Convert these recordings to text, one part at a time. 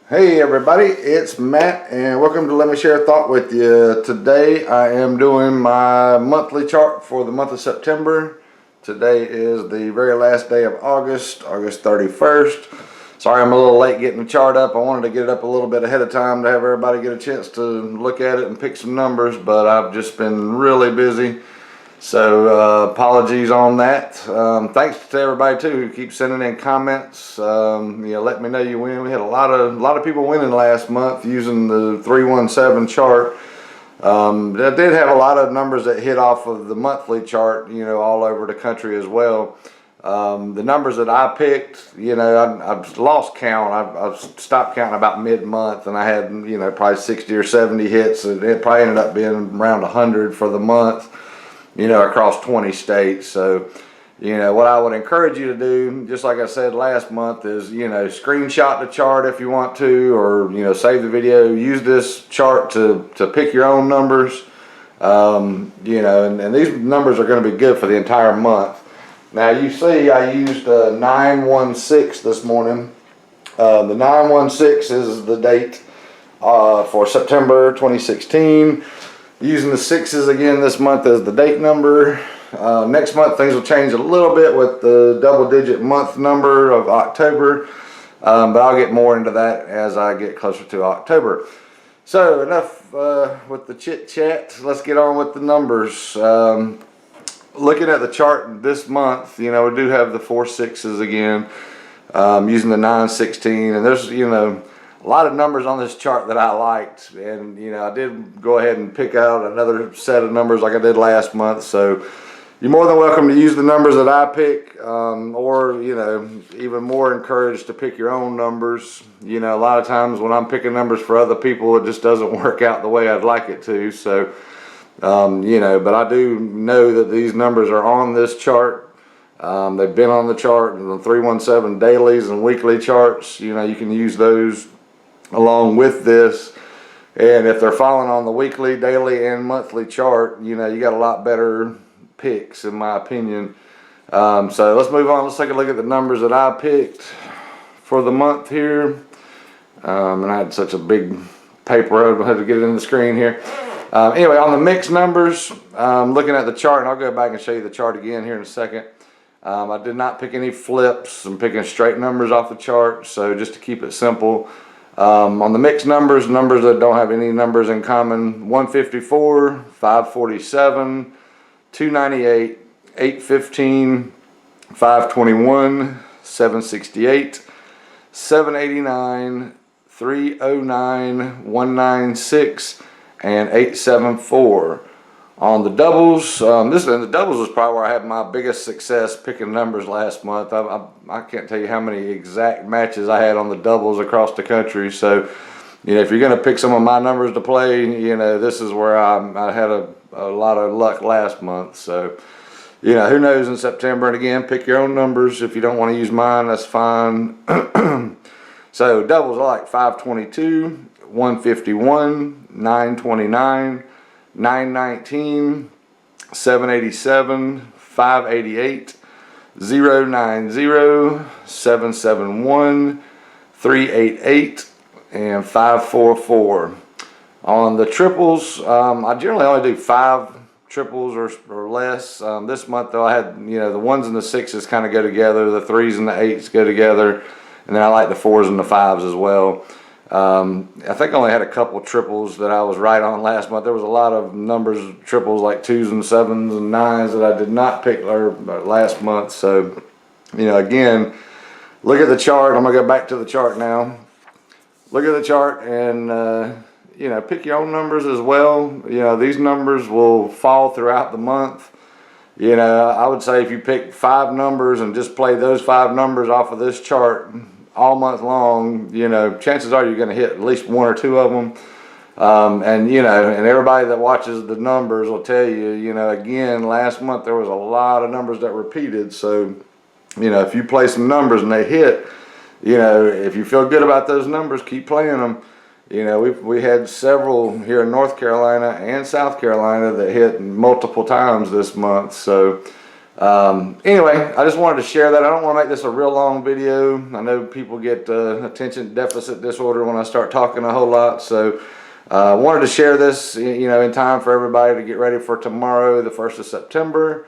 Hey everybody, it's Matt and welcome to Let Me Share a Thought with you. Today I am doing my monthly chart for the month of September. Today is the very last day of August 31st. Sorry I'm a little late getting the chart up. I wanted to get it up a little bit ahead of time to have everybody get a chance to look at it and pick some numbers, but I've just been really busy. So apologies on that. Thanks to everybody too who keeps sending in comments. Let me know you win. We had a lot of people winning last month using the 317 chart. I did have a lot of numbers that hit off of the monthly chart, all over the country as well. The numbers that I picked, I've lost count. I've stopped counting about mid-month, and I had, probably 60 or 70 hits. And it probably ended up being around 100 for the month, across 20 states. So, what I would encourage you to do, just like I said last month, is, screenshot the chart if you want to, or, save the video, use this chart to pick your own numbers, and these numbers are going to be good for the entire month. Now, you see I used 916 this morning. The 916 is the date for September 2016. Using the sixes again this month as the date number. Next month things will change a little bit with the double-digit month number of October, but I'll get more into that as I get closer to October. So enough with the chit-chat. Let's get on with the numbers. Looking at the chart this month, we do have the 4 6s again, using the 916, and there's a lot of numbers on this chart that I liked, and I did go ahead and pick out another set of numbers like I did last month. So you're more than welcome to use the numbers that I pick, or even more encouraged to pick your own numbers. A lot of times when I'm picking numbers for other people, it just doesn't work out the way I'd like it to. So but I do know that these numbers are on this chart. They've been on the chart in the 317 dailies and weekly charts. You can use those along with this, and if they're falling on the weekly, daily, and monthly chart, you got a lot better picks in my opinion. So let's move on. Let's take a look at the numbers that I picked for the month here. And I had such a big paper, I had to get it in the screen here. Anyway, on the mixed numbers, looking at the chart, and I'll go back and show you the chart again here in a second. I did not pick any flips. I'm picking straight numbers off the chart, so just to keep it simple. On the mixed numbers that don't have any numbers in common: 154, 547, 298, 815, 521, 768, 789, 309, 196, and 874. On the doubles, the doubles was probably where I had my biggest success picking numbers last month. I can't tell you how many exact matches I had on the doubles across the country. So, if you're going to pick some of my numbers to play, this is where I had a lot of luck last month. So, who knows in September? And again, pick your own numbers. If you don't want to use mine, that's fine. So, doubles are like 522, 151, 929, 919, 787, 588, 090, 771, 388, and 544. On the triples, I generally only do 5 triples or less. This month though, I had the 1s and the 6s kind of go together, the 3s and the 8s go together, and then I like the 4s and the 5s as well. I think I only had a couple triples that I was right on last month. There was a lot of numbers, triples like 2s and 7s and 9s that I did not pick last month. So, again, look at the chart. I'm going to go back to the chart now. Look at the chart and, pick your own numbers as well. These numbers will fall throughout the month. I would say if you pick 5 numbers and just play those 5 numbers off of this chart all month long, chances are you're going to hit at least 1 or 2 of them. And everybody that watches the numbers will tell you, again, last month there was a lot of numbers that repeated. So, if you play some numbers and they hit, if you feel good about those numbers, keep playing them. We had several here in North Carolina and South Carolina that hit multiple times this month. So, Anyway, I just wanted to share that. I don't want to make this a real long video. I know people get attention deficit disorder when I start talking a whole lot, so I wanted to share this, you know, in time for everybody to get ready for tomorrow, the 1st of September.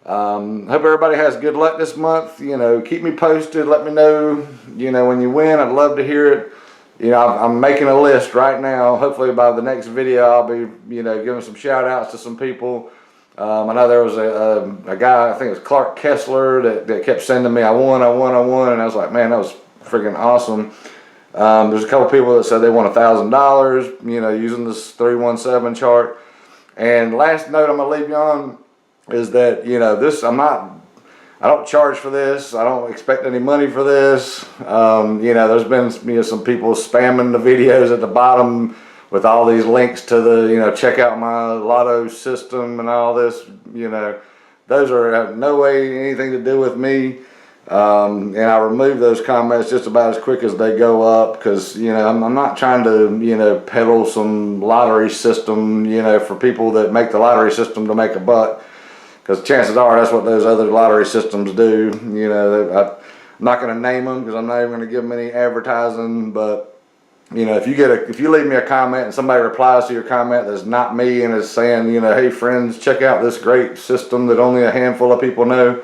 Hope everybody has good luck this month. You know, keep me posted. Let me know, you know, when you win. I'd love to hear it. You know, I'm making a list right now. Hopefully by the next video, I'll be, you know, giving some shout outs to some people. I know there was a guy, I think it was Clark Kessler, that kept sending me, I won, and I was like, man, that was freaking awesome. There's a couple people that said they won $1,000, you know, using this 317 chart. And last note I'm gonna leave you on is that, you know, I don't charge for this. I don't expect any money for this. You know, there's been, you know, some people spamming the videos at the bottom with all these links to the, you know, check out my lotto system and all this. You know, those have no way anything to do with me. And I remove those comments just about as quick as they go up, because, you know, I'm not trying to, you know, peddle some lottery system, you know, for people that make the lottery system to make a buck. Because chances are that's what those other lottery systems do. You know, I'm not going to name them because I'm not even going to give them any advertising. But, you know, if you leave me a comment and somebody replies to your comment that's not me and is saying, you know, hey friends, check out this great system that only a handful of people know,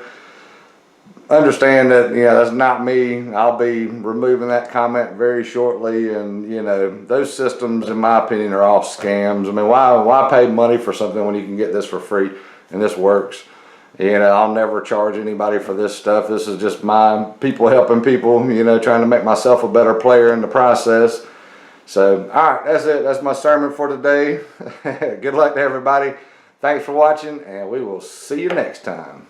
understand that, you know, that's not me. I'll be removing that comment very shortly. And, you know, those systems, in my opinion, are all scams. I mean, why pay money for something when you can get this for free? And this works. You know, I'll never charge anybody for this stuff. This is just my people helping people, you know, trying to make myself a better player in the process. So, all right, that's it. That's my sermon for today. Good luck to everybody. Thanks for watching, and we will see you next time.